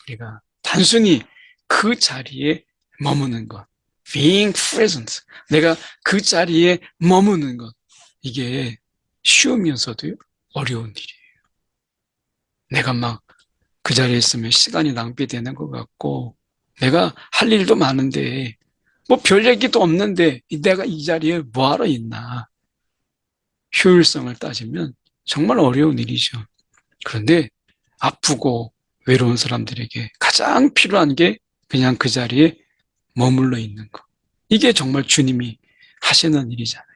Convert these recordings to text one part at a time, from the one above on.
우리가 단순히 그 자리에 머무는 것, being present, 내가 그 자리에 머무는 것, 이게 쉬우면서도 어려운 일이에요. 내가 막 그 자리에 있으면 시간이 낭비되는 것 같고, 내가 할 일도 많은데, 뭐 별 얘기도 없는데, 내가 이 자리에 뭐하러 있나. 효율성을 따지면 정말 어려운 일이죠. 그런데 아프고 외로운 사람들에게 가장 필요한 게 그냥 그 자리에 머물러 있는 것. 이게 정말 주님이 하시는 일이잖아요.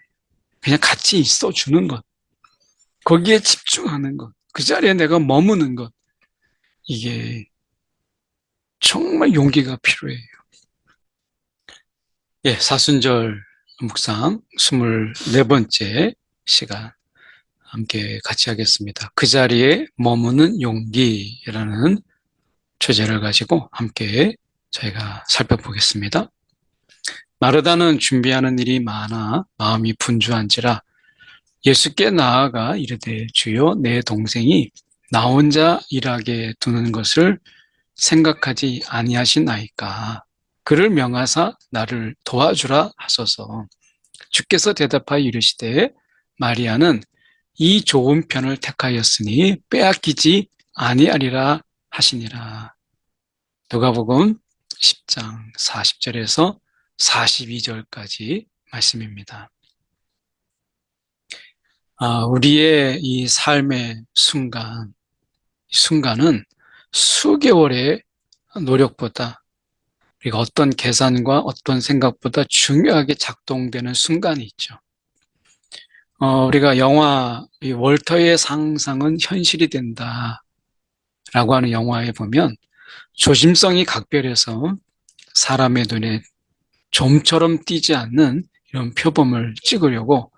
그냥 같이 있어 주는 것. 거기에 집중하는 것. 그 자리에 내가 머무는 것. 이게 정말 용기가 필요해요. 예, 사순절 묵상 24번째 시간 함께 같이 하겠습니다. 그 자리에 머무는 용기라는 주제를 가지고 함께 저희가 살펴보겠습니다. 마르다는 준비하는 일이 많아 마음이 분주한지라 예수께 나아가 이르되 주여 내 동생이 나 혼자 일하게 두는 것을 생각하지 아니하시나이까. 그를 명하사 나를 도와주라 하소서. 주께서 대답하여 이르시되 마리아는 이 좋은 편을 택하였으니 빼앗기지 아니하리라 하시니라. 누가복음 10장 40절에서 42절까지 말씀입니다. 우리의 이 삶의 순간은 수개월의 노력보다 우리가 어떤 계산과 어떤 생각보다 중요하게 작동되는 순간이 있죠. 우리가 영화 월터의 상상은 현실이 된다 라고 하는 영화에 보면 조심성이 각별해서 사람의 눈에 좀처럼 띄지 않는 이런 표범을 찍으려고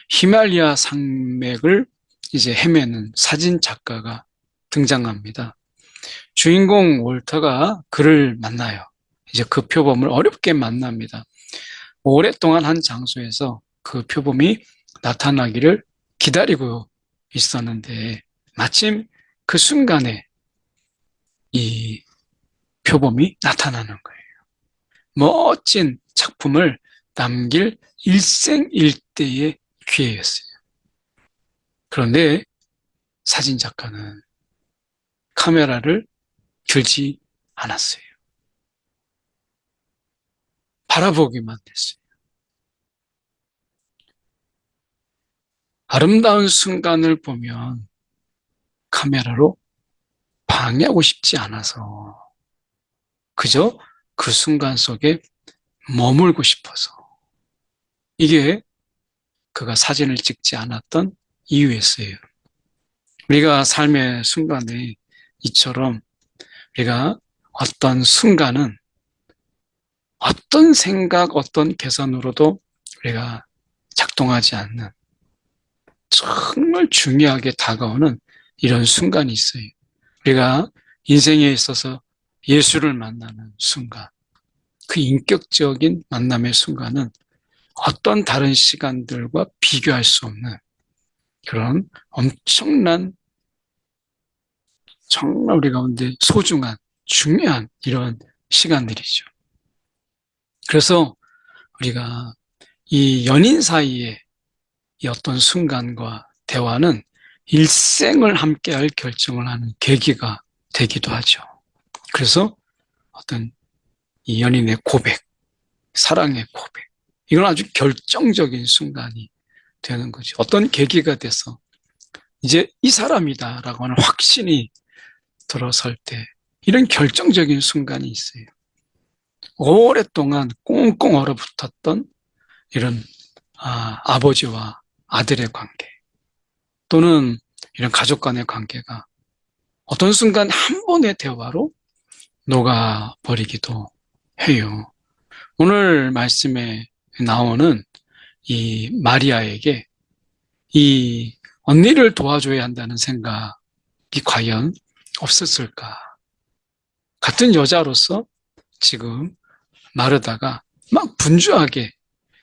히말리아 산맥을 이제 헤매는 사진 작가가 등장합니다. 주인공 월터가 그를 만나요. 이제 그 표범을 어렵게 만납니다. 오랫동안 한 장소에서 그 표범이 나타나기를 기다리고 있었는데 마침 그 순간에 이 표범이 나타나는 거예요. 멋진 작품을 남길 일생일대의 기회였어요. 그런데 사진 작가는 카메라를 들지 않았어요. 바라보기만 했어요. 아름다운 순간을 보면 카메라로 방해하고 싶지 않아서 그저 그 순간 속에 머물고 싶어서 이게 그가 사진을 찍지 않았던 이유였어요. 우리가 삶의 순간에 이처럼 우리가 어떤 순간은 어떤 생각, 어떤 계산으로도 우리가 작동하지 않는 정말 중요하게 다가오는 이런 순간이 있어요. 우리가 인생에 있어서 예수를 만나는 순간, 그 인격적인 만남의 순간은 어떤 다른 시간들과 비교할 수 없는 그런 엄청난 정말 우리 가운데 소중한, 중요한 이런 시간들이죠. 그래서 우리가 이 연인 사이에 이 어떤 순간과 대화는 일생을 함께할 결정을 하는 계기가 되기도 하죠. 그래서 어떤 이 연인의 고백, 사랑의 고백, 이건 아주 결정적인 순간이 되는 거죠. 어떤 계기가 돼서 이제 이 사람이다라고 하는 확신이 들어설 때 이런 결정적인 순간이 있어요. 오랫동안 꽁꽁 얼어붙었던 이런 아버지와 아들의 관계 또는 이런 가족 간의 관계가 어떤 순간 한 번의 대화로 녹아버리기도 해요. 오늘 말씀에 나오는 이 마리아에게 이 언니를 도와줘야 한다는 생각이 과연 없었을까? 같은 여자로서 지금 마르다가 막 분주하게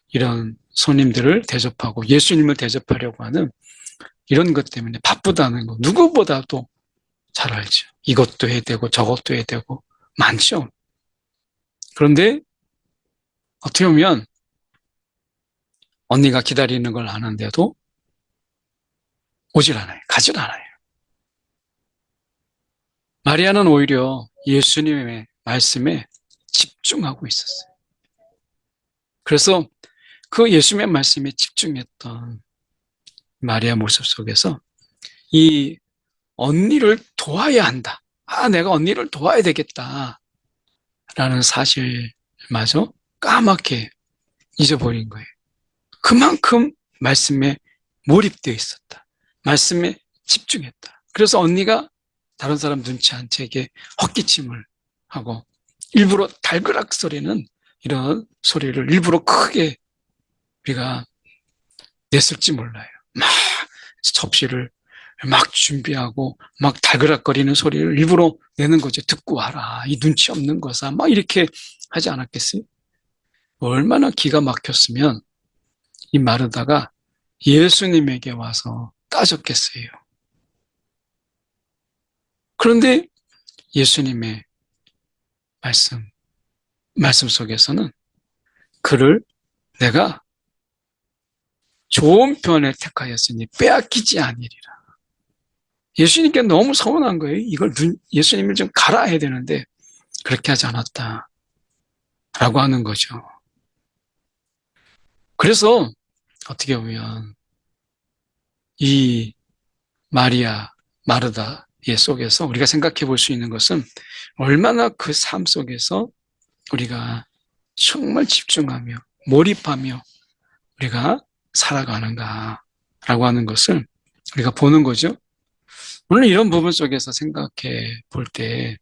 이런 손님들을 대접하고 예수님을 대접하려고 하는 이런 것 때문에 바쁘다는 거 누구보다도 잘 알죠. 이것도 해야 되고 저것도 해야 되고 많죠. 그런데 어떻게 보면 언니가 기다리는 걸 아는데도 오질 않아요. 가질 않아요. 마리아는 오히려 예수님의 말씀에 집중하고 있었어요. 그래서 그 예수님의 말씀에 집중했던 마리아 모습 속에서 이 언니를 도와야 한다. 내가 언니를 도와야 되겠다. 라는 사실마저 까맣게 잊어버린 거예요. 그만큼 말씀에 몰입되어 있었다. 말씀에 집중했다. 그래서 언니가 다른 사람 눈치 안 채게 헛기침을 하고 일부러 달그락 소리는 이런 소리를 일부러 크게 우리가 냈을지 몰라요. 막 접시를 막 준비하고 막 달그락거리는 소리를 일부러 내는 거죠. 듣고 와라. 이 눈치 없는 거사. 막 이렇게 하지 않았겠어요? 얼마나 기가 막혔으면 이 마르다가 예수님에게 와서 따졌겠어요. 그런데 예수님의 말씀 속에서는 그를 내가 좋은 편을 택하였으니 빼앗기지 아니리라. 예수님께 너무 서운한 거예요. 이걸 예수님을 좀 가라 해야 되는데 그렇게 하지 않았다. 라고 하는 거죠. 그래서 어떻게 보면 이 마리아, 마르다의 속에서 우리가 생각해 볼 수 있는 것은 얼마나 그 삶 속에서 우리가 정말 집중하며 몰입하며 우리가 살아가는가라고 하는 것을 우리가 보는 거죠. 오늘 이런 부분 속에서 생각해 볼 때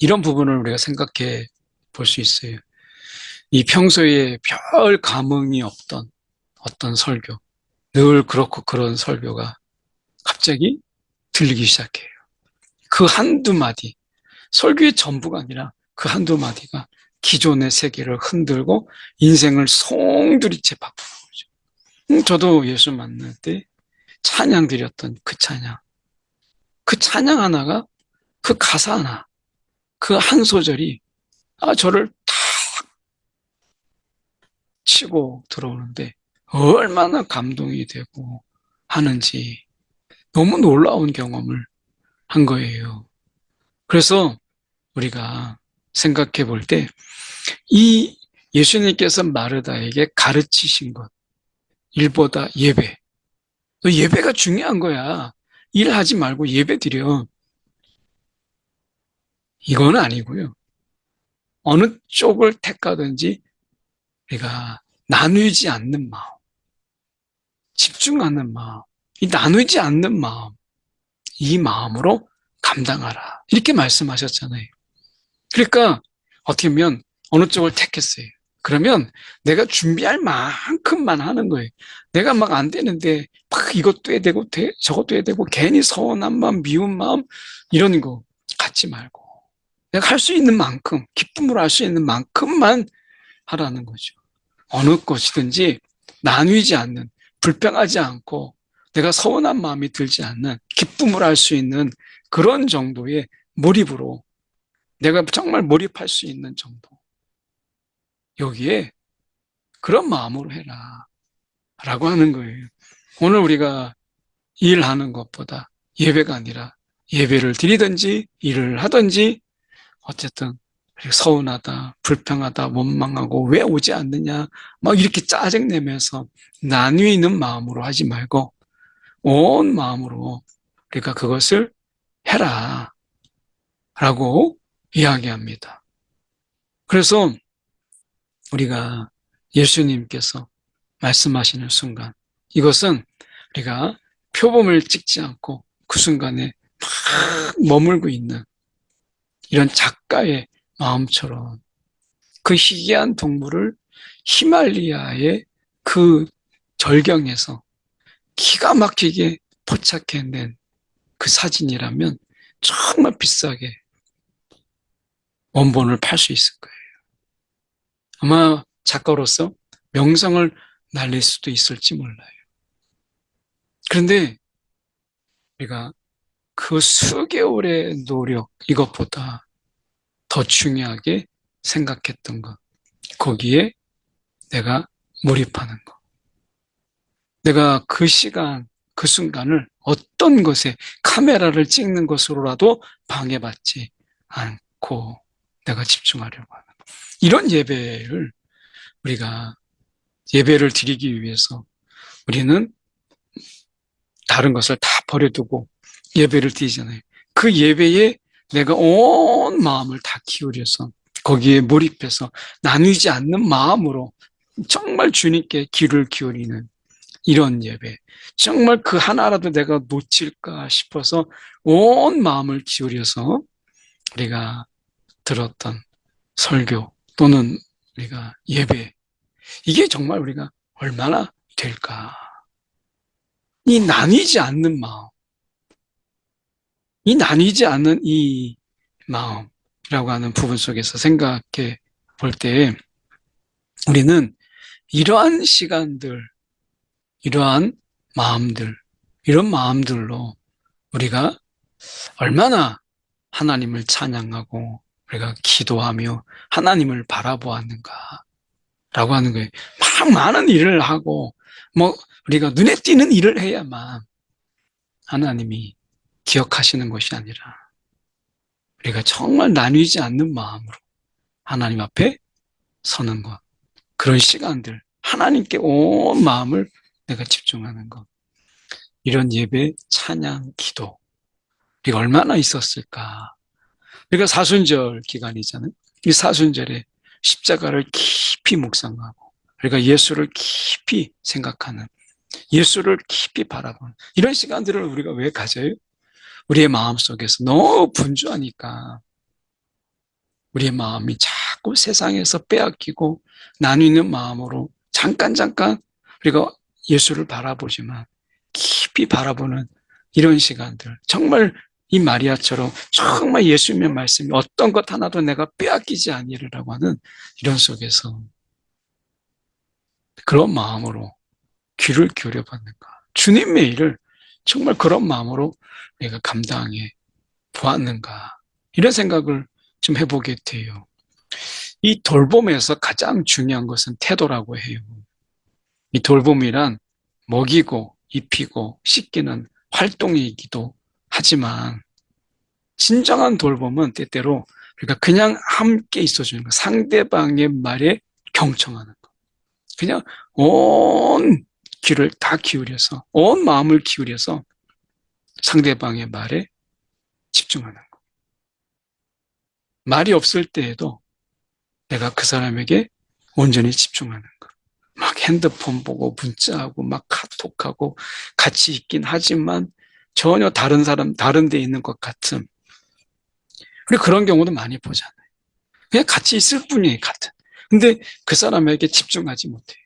이런 부분을 우리가 생각해 볼 수 있어요. 이 평소에 별 감흥이 없던 어떤 설교, 늘 그렇고 그런 설교가 갑자기 들리기 시작해요. 그 한두 마디, 설교의 전부가 아니라 그 한두 마디가 기존의 세계를 흔들고 인생을 송두리째 바꾸는 거죠. 저도 예수 만날 때 찬양 드렸던 그 찬양 하나가, 그 가사 하나, 그 한 소절이 저를 탁 치고 들어오는데 얼마나 감동이 되고 하는지 너무 놀라운 경험을 한 거예요. 그래서 우리가 생각해 볼 때 이 예수님께서 마르다에게 가르치신 것, 일보다 예배. 너 예배가 중요한 거야. 일하지 말고 예배 드려. 이건 아니고요. 어느 쪽을 택하든지 우리가 나누지 않는 마음, 집중하는 마음, 이 나누지 않는 마음, 이 마음으로 감당하라. 이렇게 말씀하셨잖아요. 그러니까 어떻게 보면 어느 쪽을 택했어요. 그러면 내가 준비할 만큼만 하는 거예요. 내가 막 안 되는데 막 이것도 해야 되고 저것도 해야 되고 괜히 서운한 마음, 미운 마음 이런 거 갖지 말고 내가 할 수 있는 만큼, 기쁨으로 할 수 있는 만큼만 하라는 거죠. 어느 것이든지 나누지 않는, 불평하지 않고 내가 서운한 마음이 들지 않는, 기쁨으로 할 수 있는 그런 정도의 몰입으로 내가 정말 몰입할 수 있는 정도. 여기에 그런 마음으로 해라. 라고 하는 거예요. 오늘 우리가 일하는 것보다 예배가 아니라 예배를 드리든지 일을 하든지 어쨌든 서운하다, 불평하다, 원망하고 왜 오지 않느냐 막 이렇게 짜증내면서 나뉘는 마음으로 하지 말고 온 마음으로 우리가 그것을 해라 라고 이야기합니다. 그래서 우리가 예수님께서 말씀하시는 순간 이것은 우리가 표범을 찍지 않고 그 순간에 막 머물고 있는 이런 작가의 마음처럼 그 희귀한 동물을 히말리아의 그 절경에서 기가 막히게 포착해낸 그 사진이라면 정말 비싸게 원본을 팔 수 있을 거예요. 아마 작가로서 명성을 날릴 수도 있을지 몰라요. 그런데 우리가 그 그 수개월의 노력, 이것보다 더 중요하게 생각했던 것. 거기에 내가 몰입하는 것. 내가 그 시간, 그 순간을 어떤 것에 카메라를 찍는 것으로라도 방해받지 않고 내가 집중하려고 하는 것. 이런 예배를 우리가 예배를 드리기 위해서 우리는 다른 것을 다 버려두고 예배를 드리잖아요. 그 예배에 내가 온 마음을 다 기울여서 거기에 몰입해서 나누지 않는 마음으로 정말 주님께 귀를 기울이는 이런 예배. 정말 그 하나라도 내가 놓칠까 싶어서 온 마음을 기울여서 우리가 들었던 설교 또는 우리가 예배. 이게 정말 우리가 얼마나 될까? 이 나뉘지 않는 마음. 이 나뉘지 않는 이 마음이라고 하는 부분 속에서 생각해 볼 때 우리는 이러한 시간들, 이러한 마음들, 이런 마음들로 우리가 얼마나 하나님을 찬양하고 우리가 기도하며 하나님을 바라보았는가라고 하는 거예요. 막 많은 일을 하고 뭐 우리가 눈에 띄는 일을 해야만 하나님이 기억하시는 것이 아니라 우리가 정말 나뉘지 않는 마음으로 하나님 앞에 서는 것. 그런 시간들, 하나님께 온 마음을 내가 집중하는 것. 이런 예배, 찬양, 기도. 우리가 얼마나 있었을까. 우리가 사순절 기간이잖아요. 이 사순절에 십자가를 깊이 묵상하고 우리가 예수를 깊이 생각하는, 예수를 깊이 바라보는 이런 시간들을 우리가 왜 가져요? 우리의 마음속에서 너무 분주하니까 우리의 마음이 자꾸 세상에서 빼앗기고 나뉘는 마음으로 잠깐 우리가 예수를 바라보지만 깊이 바라보는 이런 시간들. 정말 이 마리아처럼 정말 예수님의 말씀이 어떤 것 하나도 내가 빼앗기지 아니라고 하는 이런 속에서 그런 마음으로 귀를 기울여 받는가. 주님의 일을 정말 그런 마음으로 내가 감당해 보았는가. 이런 생각을 좀 해보게 돼요. 이 돌봄에서 가장 중요한 것은 태도라고 해요. 이 돌봄이란 먹이고 입히고 씻기는 활동이기도 하지만 진정한 돌봄은 때때로 우리가 그냥 함께 있어주는 거, 상대방의 말에 경청하는 거. 그냥 온 귀를 다 기울여서, 온 마음을 기울여서 상대방의 말에 집중하는 거. 말이 없을 때에도 내가 그 사람에게 온전히 집중하는 거. 막 핸드폰 보고 문자하고 막 카톡하고 같이 있긴 하지만 전혀 다른 사람, 다른 데 있는 것 같은. 우리 그런 경우도 많이 보잖아요. 그냥 같이 있을 뿐이에요, 같은. 근데 그 사람에게 집중하지 못해요.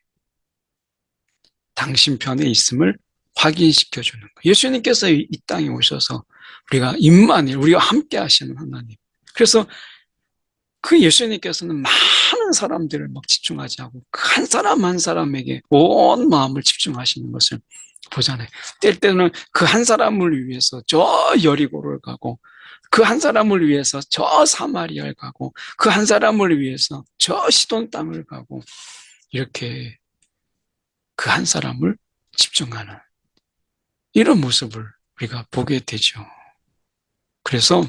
당신 편에 있음을 확인시켜주는 거. 예수님께서 이 땅에 오셔서 우리가 임마누엘, 우리와 함께 하시는 하나님. 그래서 그 예수님께서는 많은 사람들을 막 집중하지 않고 한 사람 한 사람에게 온 마음을 집중하시는 것을 보잖아요. 때때는 그 한 사람을 위해서 저 여리고를 가고 그 한 사람을 위해서 저 사마리아를 가고 그 한 사람을 위해서 저 시돈 땅을 가고 이렇게 그 한 사람을 집중하는 이런 모습을 우리가 보게 되죠. 그래서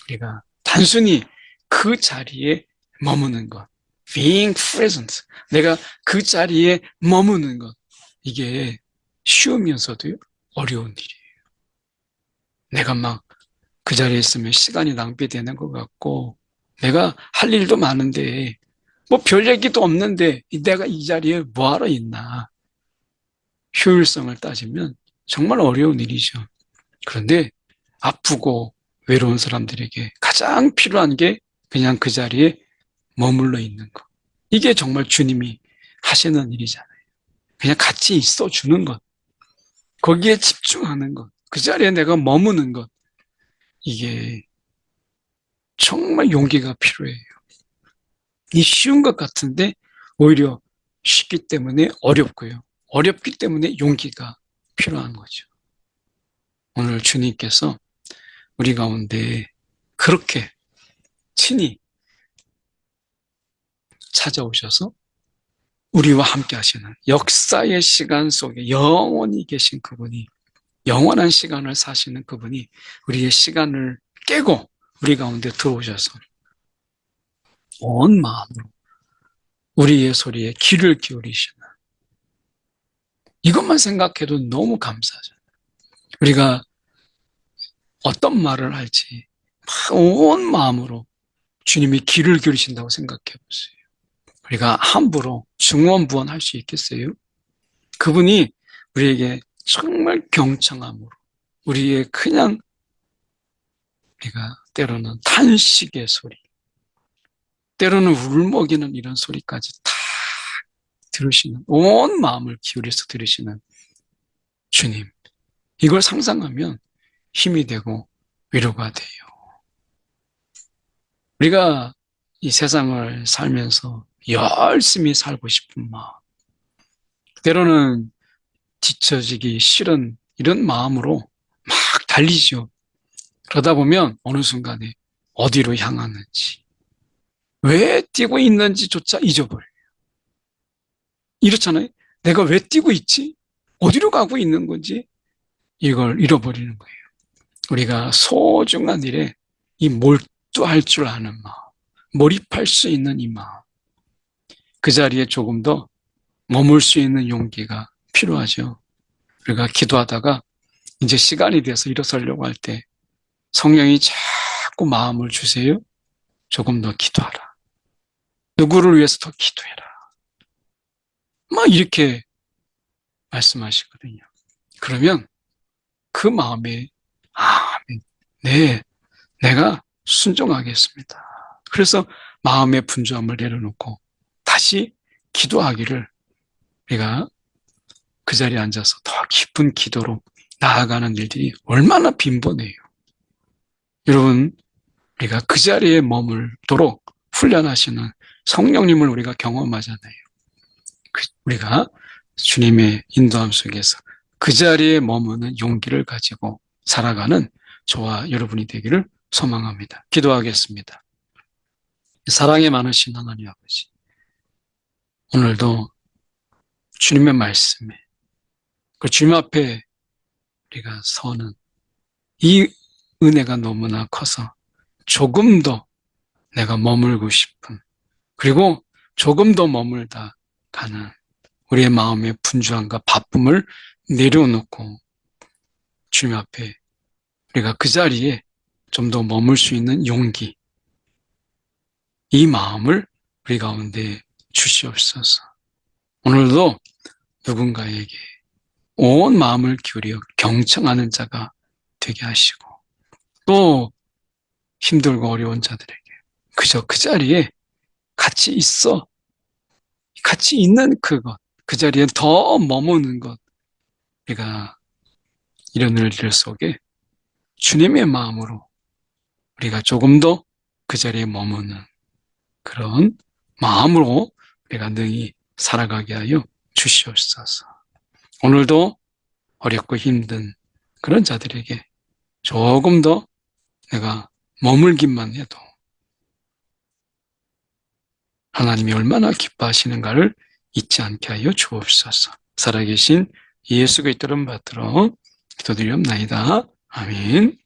우리가 단순히 그 자리에 머무는 것, being present, 내가 그 자리에 머무는 것, 이게 쉬우면서도 어려운 일이에요. 내가 막 그 자리에 있으면 시간이 낭비되는 것 같고 내가 할 일도 많은데 뭐 별 얘기도 없는데 내가 이 자리에 뭐하러 있나. 효율성을 따지면 정말 어려운 일이죠. 그런데 아프고 외로운 사람들에게 가장 필요한 게 그냥 그 자리에 머물러 있는 것. 이게 정말 주님이 하시는 일이잖아요. 그냥 같이 있어 주는 것. 거기에 집중하는 것. 그 자리에 내가 머무는 것. 이게 정말 용기가 필요해요. 이 쉬운 것 같은데 오히려 쉽기 때문에 어렵고요. 어렵기 때문에 용기가 필요한 거죠. 오늘 주님께서 우리 가운데 그렇게 친히 찾아오셔서 우리와 함께 하시는 역사의 시간 속에 영원히 계신 그분이, 영원한 시간을 사시는 그분이 우리의 시간을 깨고 우리 가운데 들어오셔서 온 마음으로 우리의 소리에 귀를 기울이시는, 이것만 생각해도 너무 감사하잖아요. 우리가 어떤 말을 할지 온 마음으로 주님이 귀를 기울이신다고 생각해 보세요. 우리가 함부로 중언부언할 수 있겠어요? 그분이 우리에게 정말 경청함으로, 우리의 그냥 우리가 때로는 탄식의 소리, 때로는 울먹이는 이런 소리까지 다 들으시는, 온 마음을 기울여서 들으시는 주님, 이걸 상상하면 힘이 되고 위로가 돼요. 우리가 이 세상을 살면서 열심히 살고 싶은 마음, 때로는 뒤처지기 싫은 이런 마음으로 막 달리죠. 그러다 보면 어느 순간에 어디로 향하는지, 왜 뛰고 있는지조차 잊어버려요. 이렇잖아요. 내가 왜 뛰고 있지? 어디로 가고 있는 건지 이걸 잃어버리는 거예요. 우리가 소중한 일에 이 몰두할 줄 아는 마음, 몰입할 수 있는 이 마음, 그 자리에 조금 더 머물 수 있는 용기가 필요하죠. 우리가 기도하다가 이제 시간이 돼서 일어서려고 할 때 성령이 자꾸 마음을 주세요. 조금 더 기도하라. 누구를 위해서 더 기도해라. 막 이렇게 말씀하시거든요. 그러면 그 마음에 네, 내가 순종하겠습니다. 그래서 마음의 분주함을 내려놓고 다시 기도하기를, 우리가 그 자리에 앉아서 더 깊은 기도로 나아가는 일들이 얼마나 빈번해요. 여러분, 우리가 그 자리에 머물도록 훈련하시는 성령님을 우리가 경험하잖아요. 우리가 주님의 인도함 속에서 그 자리에 머무는 용기를 가지고 살아가는 저와 여러분이 되기를 소망합니다. 기도하겠습니다. 사랑이 많으신 하나님 아버지, 오늘도 주님의 말씀에, 그 주님 앞에 우리가 서는 이 은혜가 너무나 커서 조금 더 내가 머물고 싶은, 그리고 조금 더 머물다 가는 우리의 마음의 분주함과 바쁨을 내려놓고 주님 앞에 우리가 그 자리에 좀 더 머물 수 있는 용기, 이 마음을 우리 가운데 주시옵소서. 오늘도 누군가에게 온 마음을 기울여 경청하는 자가 되게 하시고, 또 힘들고 어려운 자들에게 그저 그 자리에 같이 있어, 같이 있는 그것, 그 자리에 더 머무는 것, 우리가 이런 일들 속에 주님의 마음으로 우리가 조금 더 그 자리에 머무는 그런 마음으로 우리가 능히 살아가게 하여 주시옵소서. 오늘도 어렵고 힘든 그런 자들에게 조금 더 내가 머물기만 해도 하나님이 얼마나 기뻐하시는가를 잊지 않게 하여 주옵소서. 살아계신 예수 그리스도를 받들어 기도드리옵나이다. 아멘.